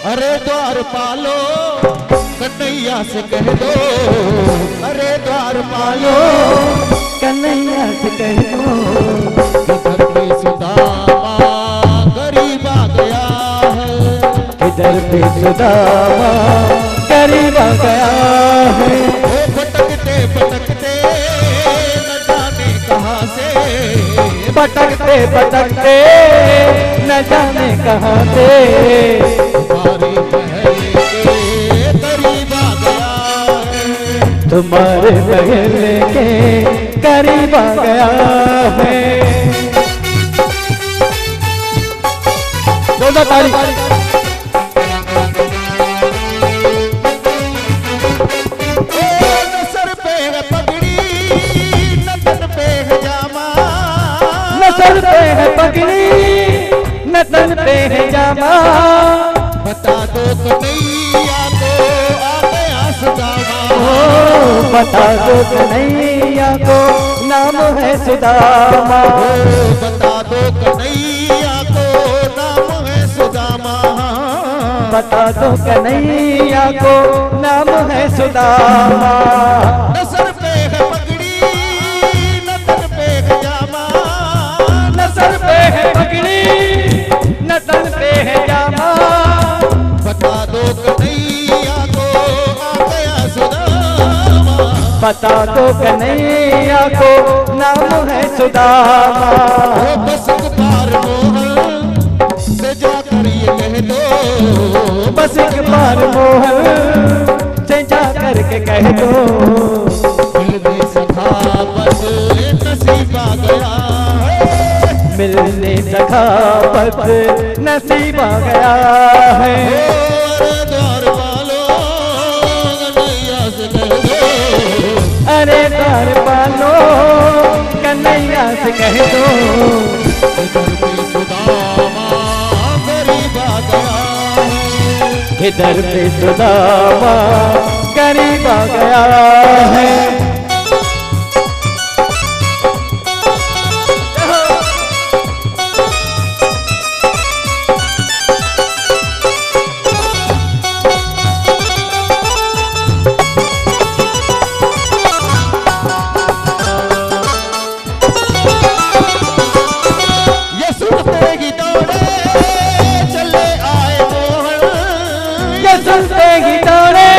अरे द्वार पालो कन्हैया से कह दो, अरे द्वार पालो कन्हैया से कह दो, इधर पे सुदामा गरीब आ गया है, इधर पे सुदामा गरीब आ गया है। वो भटकते भटकते न जाने कहाँ से, भटकते भटकते न जाने कहाँ से, तुम्हारे महल के करीब आ गया है, तुम्हारे महल के करीब आ गया है। जोरदार ताली। न सर पे है पगड़ी न तन पे है जामा, न सर पे है पगड़ी न तन पे है जामा, बता दो कन्हैया को आ गया सुदामा, ओ बता दो कन्हैया को नाम है सुदामा, बता दो कन्हैया को नाम है सुदामा, बता दो कन्हैया को नाम है सुदामा। न सर पे है पगड़ी न तन पे है जामा, न सर पे है पगड़ी न तन पे है जामा, बता दो कन्हैया को आ गया सुदामा, बता दो कन्हैया को नाम है सुदामा। वो बस एक बार मोहन से जाकर ये कह दो, बस एक बार मोहन से जा करके कह दो, मिलने सखावत नसीब आ गया है, मिलने सखावत नसीब आ गया है। अरे द्वार वालों कन्हैया से कह दो, अरे द्वार पालो कन्हैया से कह दो, इधर पे सुदामा गरीब आ गया है, इधर पे सुदामा गरीब आ गया है। ये सुनते ही दौड़े चले आए मोहन, ये सुनते ही दौड़े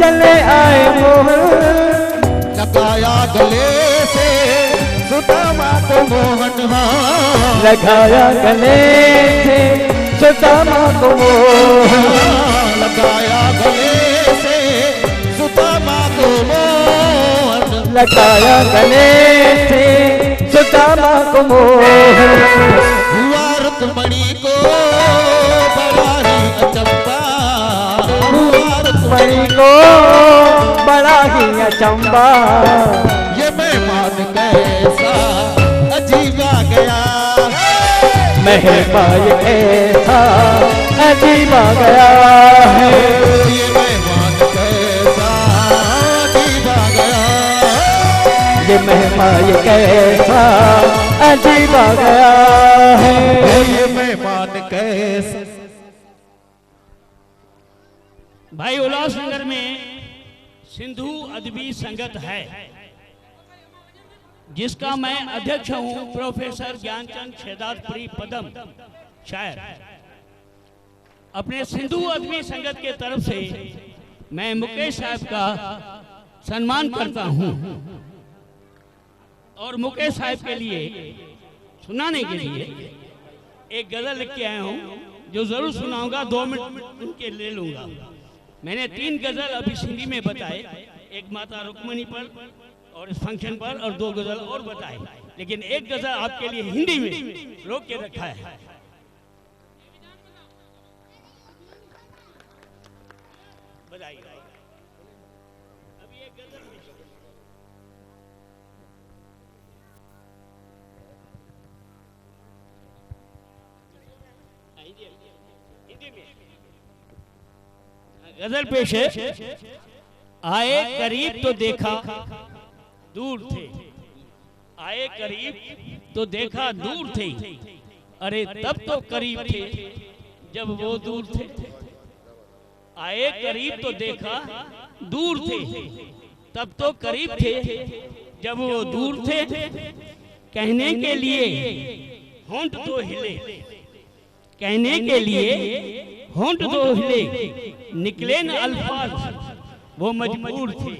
चले आए मोहन, लगाया गले से सुदामा को मोहन, हाँ लगाया गले से सुदामा को मोहन, लगाया गले से सुदामा को मोहन, लगाया गले से सुदामा को मोहन, हुआ रुक्मणी को बड़ा ही अचंबा, हुआ रुक्मणी को बड़ा ही अचंबा, ये मेहमान कैसा अजीब आ गया, मेहमान ऐसा अजीब आ गया है, ये मेहमान कैसा अजीब आ गया, ये मेहमान कैसा अजीब आ गया है। ये मेहमान कैसा। भाई उल्लासनगर में सिंधु अदबी संगत है जिसका मैं अध्यक्ष हूं, प्रोफेसर ज्ञानचंद शेदारपुरी पदम शायर। अपने सिंधु अदबी संगत के तरफ से मैं मुकेश साहब का सम्मान करता हूं और मुकेश साहब के लिए सुनाने के लिए एक गजल लिख के आया हूं जो जरूर सुनाऊंगा, 2 मिनट उनके ले लूंगा। मैंने 3 गजल अभी हिंदी में बताए, एक माता रुक्मणी पर और इस फंक्शन पर, और 2 गजल और बताए, लेकिन एक गजल आपके लिए हिंदी में रोक के रखा है। बताइए अभी एक गजल गजल पेश है। आए करीब तो देखा दूर थे, आए करीब तो देखा दूर थे, अरे तब तो करीब थे जब वो दूर थे, आए करीब तो देखा दूर थे, तब तो करीब थे जब वो दूर थे। कहने के लिए होंठ तो हिले, कहने के लिए होंठ तो हिले, निकले न अल्फाज वो मजबूर थे,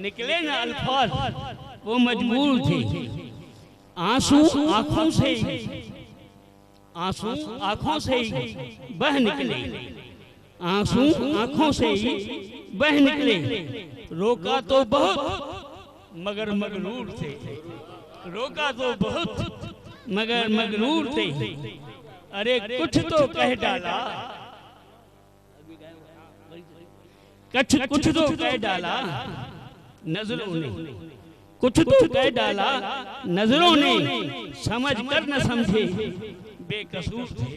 निकले न अल्फाज वो मजबूर थे। आंसू आंखों से, आंसू आंखों से बह निकले, आंसू आंखों से बह निकले। रोका तो बहुत मगर मगरूर थे, रोका तो बहुत मगर मगरूर थे। अरे कुछ तो कह डाला, कुछ तो कह डाला नजरों ने, कुछ तो कह डाला नजरों ने, समझ कर न समझे बेकसूर थे।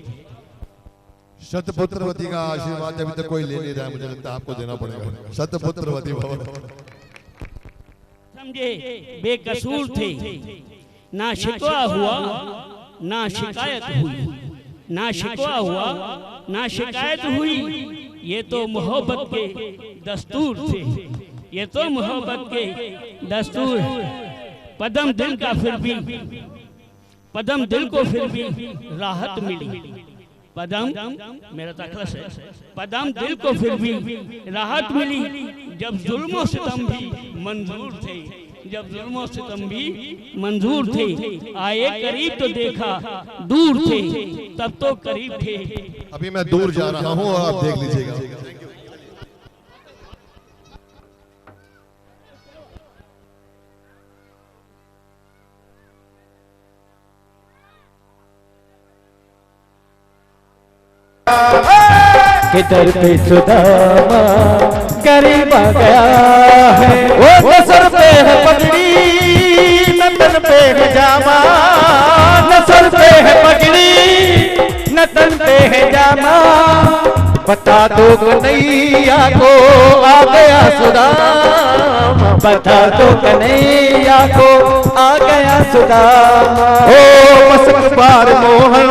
शतपुत्रवती का आशीर्वाद अभी तक कोई ले नहीं रहा है, मुझे लगता है आपको देना पड़ेगा। शतपुत्रवती भवन। समझे बेकसूर थे, ना शिकवा हुआ ना शिकायत हुई, ना शिकवा हुआ ना शिकायत हुई। ये तो मोहब्बत के दस्तूर थे, ये तो मोहब्बत के दस्तूर। पदम दिल का फिर भी, पदम दिल को फिर भी राहत मिली। पदम मेरा तखलस है, पदम दिल को फिर भी राहत मिली। जब जुल्म सितम भी मंजूर थे, जब जुल्म सितम भी मंजूर थे। आए करीब तो देखा दूर थे, तब तो करीब थे। अभी मैं दूर जा रहा हूँ और आप देख लीजिएगा। किधर पे सुदामा करीब आ गया है, वो सर पे है पगड़ी न तन पे है जामा, न सर पे है पगड़ी न तन पे है जामा। बता दो कन्हैया को आ गया सुदामा, बता दो कन्हैया को आ गया सुदामा। ओ मसक बार मोहन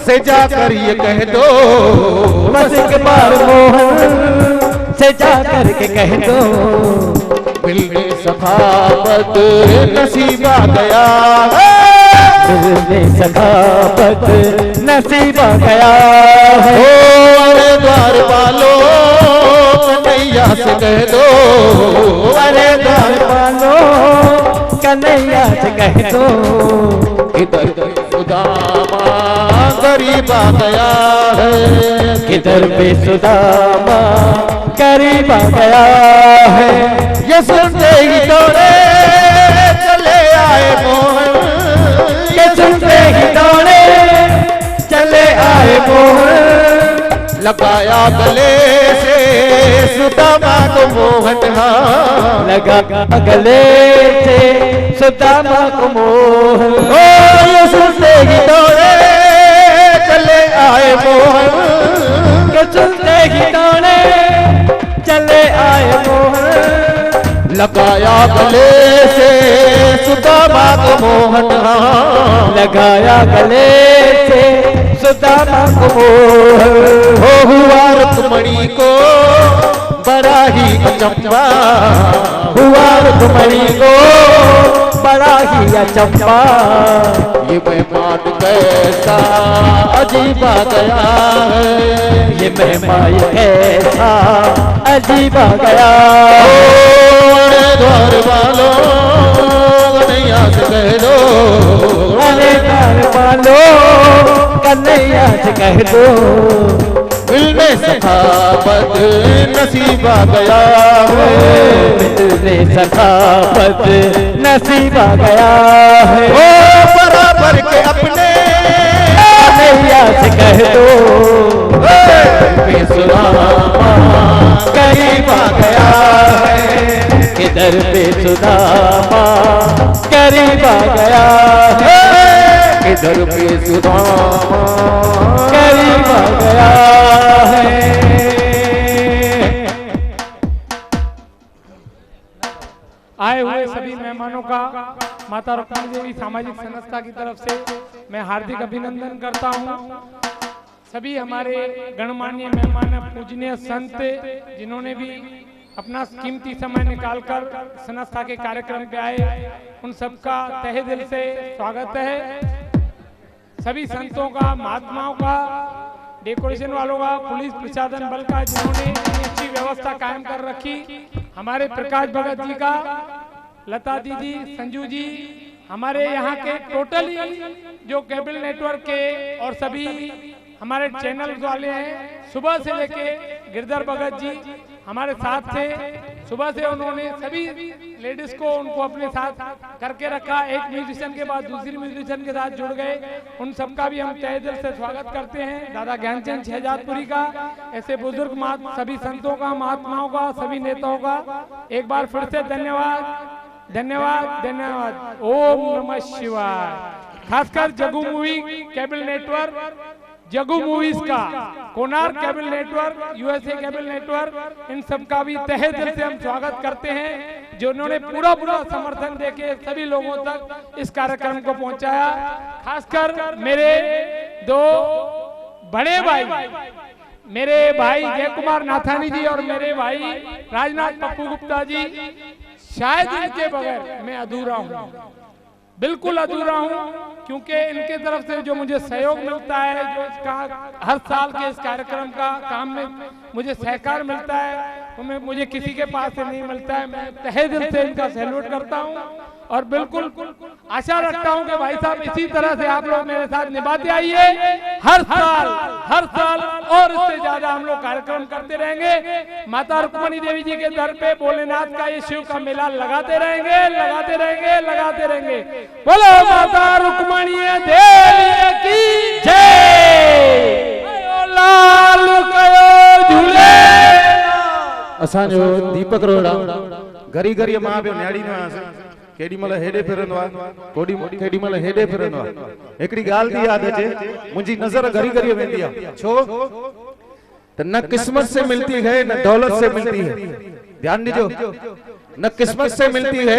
से जाकर ये कह दो, मसक बार मोहन से जाकर के कह दो, मिलने सखावत नसीब आ गया है, मिलने सखावत नसीब आ गया है। ओ अरे द्वार पालो कन्हैया से कह दो, अरे द्वार पालो कन्हैया से कह दो, इधर सुदामा करीब आ गया है, किधर पे सुदामा करीब आ गया है। ये सुनते ही दौड़े चले आए मोहन, ये सुनते ही दौड़े चले आए मोहन। लगाया गले से सुदामा को मोहन, हाँ लगा गले से सुदामा को मोहन। ओ ये सुनते ही दौड़े चले आए मोहन, के सुनते ही दौड़े चले आए मोहन। लगाया गले से सुदामा को मोहन, हाँ लगाया गले से सुदामा को मोहन। हो हुआ रुक्मणी को बड़ा ही अचंबा, हुआ रुक्मणी को बड़ा ही अचंबा। ये मेहमान कैसा अजीब आ गया है, ये मेहमान कैसा अजीब आ गया। अरे द्वार वालों कन्हैया से कह दो, अरे द्वार वालों कन्हैया से कह दो, मिलने सखावत नसीब आ गया है, मिलने सखावत नसीब आ गया है। ओ बराबर के अपने कन्हैया से कह दो, बेसुरामा करीब आ गया है, किधर पे सुदामा करीब आ गया है, किधर पे सुदामा करीब आ गया है। आए हुए सभी मेहमानों का माता रुक्मिणी देवी सामाजिक संस्था की तरफ से मैं हार्दिक अभिनंदन करता हूं। सभी हमारे गणमान्य मेहमान, पूजनीय संत जिन्होंने भी अपना कीमती समय निकालकर संस्था के कार्यक्रम पे आए, उन सबका तहे दिल से स्वागत है। सभी संतों का, महात्माओं का, डेकोरेशन वालों का, पुलिस प्रशासन बल का, जिन्होंने अच्छी व्यवस्था कायम कर रखी, हमारे प्रकाश भगत जी का, लता दीदी, संजू जी, हमारे यहाँ के टोटली जो केबल नेटवर्क के और सभी हमारे चैनल वाले हैं, सुबह से लेके गिरधर भगत जी हमारे साथ थे। सुबह से उन्होंने सभी लेडीज को उनको अपने साथ करके रखा, एक म्यूजिशियन के बाद दूसरी म्यूजिशियन के साथ जुड़ गए। उन सबका भी हम तहे दिल से स्वागत करते हैं। दादा ज्ञानचंद शहजादपुरी का, ऐसे बुजुर्ग सभी संतों का, महात्माओं का, सभी नेताओं का एक बार फिर से धन्यवाद, धन्यवाद, धन्यवाद। ओम नमः शिवाय। खासकर Jagu movie cable network, Jagu movies का, Konark cable network, USA cable network, इन सब का भी तहे दिल से हम स्वागत करते हैं, जो उन्होंने पूरा समर्थन देके सभी लोगों तक इस कार्यक्रम को पहुंचाया। खासकर मेरे दो बड़े भाई, मेरे भाई जय कुमार नाथानी जी और मेरे भाई राजनाथ पप्पू गुप्ता जी, शायद इनके बगैर मैं अधूरा हूँ, बिल्कुल अधूरा हूँ, क्योंकि इनके तरफ से जो मुझे सहयोग मिलता है, जो इसका हर साल के इस कार्यक्रम का काम में मुझे सहकार मिलता है, तो मुझे किसी के पास से नहीं मिलता है। मैं तहे दिल से इनका सैल्यूट करता हूँ और बिल्कुल आशा रखता हूँ कि भाई साहब इसी तरह से आप लोग मेरे साथ निभाते आइए। हर साल और इससे ज्यादा हम लोग कार्यक्रम करते रहेंगे। माता रुक्मणी देवी जी के दर पे भोलेनाथ का ये शिव का मेला लगाते रहेंगे, लगाते रहेंगे, लगाते रहेंगे। बोलो माता रुक्मणी देवी की जय। लाल कयो झूले। असांजो दीपक रोड़ा घरी घरी मां पियो न्याड़ी न केडी मल हेडे फिरंदो आ, केडी मल हेडे फिरंदो आ। एकड़ी गाल दी याद अचे, मुंजी नजर घरी घरी वेंदी आ, छो त न किस्मत से मिलती है न दौलत से मिलती है। ध्यान दीजो, न किस्मत से मिलती है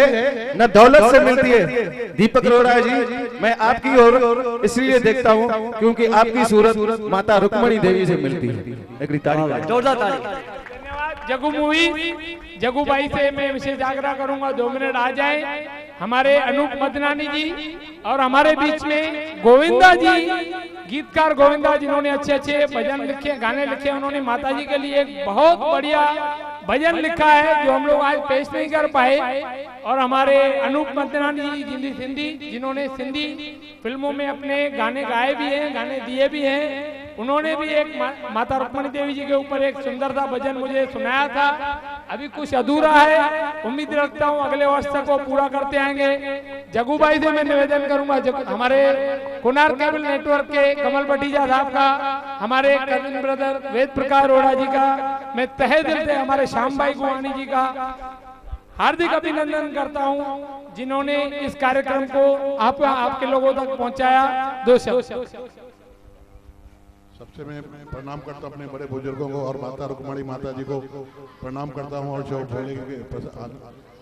न दौलत से मिलती है। दीपक रोड़ा जी, मैं आपकी ओर इसलिए देखता हूँ क्योंकि आपकी सूरत माता रुक्मणी देवी से मिलती है। एकड़ी ताली, जोरदार ताली। जगू मूवी, जगू भाई से मैं विशेष आग्रह करूंगा 2 मिनट आ जाए। हमारे अनूप मदनानी जी और हमारे बीच में गोविंदा जी, गीतकार गोविंदा, जिन्होंने अच्छे अच्छे भजन लिखे, गाने लिखे। उन्होंने माता जी के लिए एक बहुत बढ़िया भजन लिखा है जो हम लोग आज पेश नहीं कर पाए। और हमारे अनूप मदनानी जी सिंधी, जिन्होंने सिंधी फिल्मों में अपने गाने गाए भी हैं, गाने दिए भी हैं। उन्होंने भी एक माता रुक्मणी देवी जी के ऊपर एक सुंदर सा भजन मुझे सुनाया था। अभी कुछ अधूरा है, उम्मीद रखता हूँ अगले वर्ष तक वो पूरा करते आएंगे। जगू भाई से मैं निवेदन करूंगा, हमारे कोणार्क केबल नेटवर्क के कमल भटीजा साहब का, हमारे कजिन ब्रदर वेद प्रकाश रोड़ा जी का, मैं तहे दिल से हमारे श्याम भाई गुवानी जी का हार्दिक अभिनंदन करता हूं, जिन्होंने इस कार्यक्रम को आपके लोगों तक पहुंचाया। 2 शब्द। सबसे मैं प्रणाम करता हूँ अपने बड़े बुजुर्गों को और माता रुक्मणी माता जी को प्रणाम करता हूँ। और जो भोले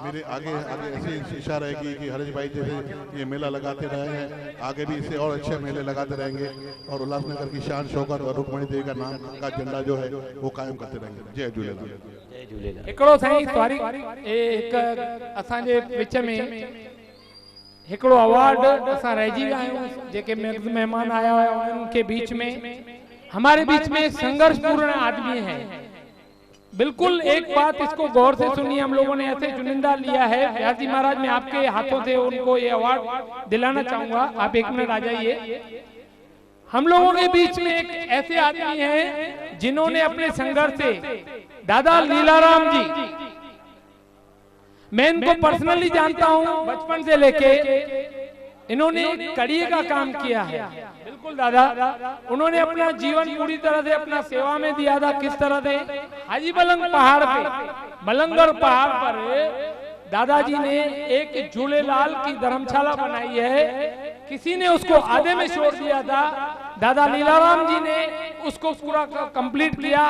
मेरे आगे ऐसी इच्छा रहेगी कि हरीश भाई जैसे ये मेला लगाते रहे हैं, आगे भी इसे और अच्छे मेले लगाते रहेंगे और उल्लासनगर की शान शौकत और रुक्मणी देवी का नाम का झंडा जो है वो कायम करते रहेंगे। जय झूलेलाल। हिकिड़ो साईं सॉरी, एक असांजे विच में हिकिड़ो अवार्ड असां रहिजी विया आहियूं, जेके मेहमान आया हुआ उनके बीच में, हमारे बीच में संघर्षपूर्ण आदमी है। बिल्कुल एक बात इसको गौर से सुनिए, हम लोगों ने ऐसे चुनिंदा लिया है। व्यास जी महाराज, मैं आपके हाथों से उनको ये अवार्ड दिलाना चाहूंगा। आप 1 मिनट आ जाइए। हम लोगों के बीच में एक ऐसे आदमी हैं जिन्होंने अपने संघर्ष से, दादा लीलाराम जी, मैं इनको पर्सनली जानता हूं बचपन से लेके, इन्होंने कड़िए का काम किया है। बिल्कुल दादा, उन्होंने अपना जीवन पूरी तरह से अपना सेवा में दिया था। किस तरह से? हाजी बलंग पहाड़ पे, बलंगर पहाड़ पर दादाजी ने एक झूलेलाल की धर्मशाला बनाई है। किसी ने उसको आधे में छोड़ दिया था, दादा लीलाराम जी ने उसको पूरा कंप्लीट किया।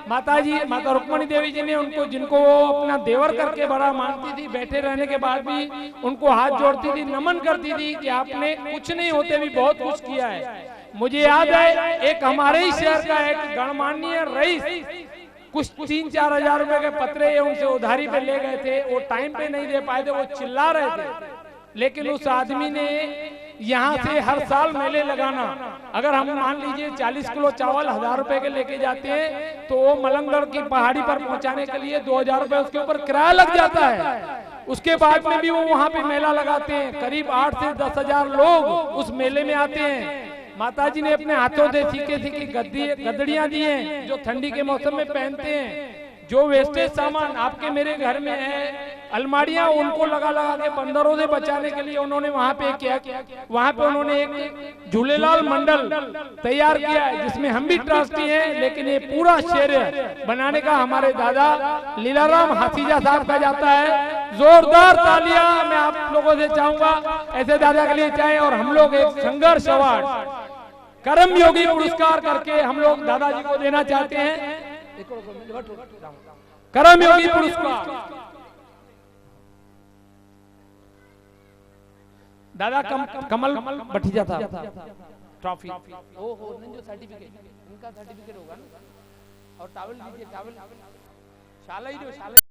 माता रुक्मणी देवी जी ने उनको, जिनको वो अपना देवर करके बड़ा मानती थी, बैठे रहने के बाद भी उनको हाथ जोड़ती थी, नमन करती थी कि आपने कुछ नहीं होते भी बहुत कुछ किया है। मुझे याद है एक हमारे ही शहर का एक गणमान्य रईस कुछ 3-4 हजार रुपए के पत्रे ये उनसे उधारी पे ले गए थे, वो टाइम पे नहीं दे पाए थे, वो चिल्ला रहे थे, लेकिन उस आदमी ने यहाँ से हर साल मेले लगाना, अगर हम मान लीजिए 40 किलो चावल 1000 रुपए के लेके जाते हैं तो वो मलंगगढ़ की पहाड़ी पर पहुंचाने के लिए 2000 रुपए उसके ऊपर किराया लग जाता है। उसके बाद में भी वो वहाँ पे मेला लगाते हैं, करीब 8 से 10 हजार लोग उस मेले में आते हैं। माताजी ने अपने हाथों से सीखे गदड़ियां दी हैं जो ठंडी के मौसम में पहनते हैं। जो वेस्टेज सामान आपके मेरे घर में है, अलमारियां, उनको लगा के बंदरों से बचाने के लिए उन्होंने वहां पे क्या किया, वहां पे उन्होंने एक झूलेलाल मंडल तैयार किया है जिसमें हम भी ट्रस्टी हैं, लेकिन ये पूरा श्रेय बनाने का हमारे दादा लीलाराम हाथीजा साहब का जाता है। जोरदार तालियां मैं आप लोगों से चाहूंगा ऐसे दादा के लिए चाहे। और हम लोग एक संघर्ष अवार्ड कर्म योगी पुरस्कार करके हम लोग दादाजी को देना चाहते हैं, कर्म योगी पुरस्कार। दादा कमल भटीजा था ट्रॉफी, ओ जो सर्टिफिकेट, इनका सर्टिफिकेट होगा ना, और टावल दीजिए, टावल शाला ही दो, शाला।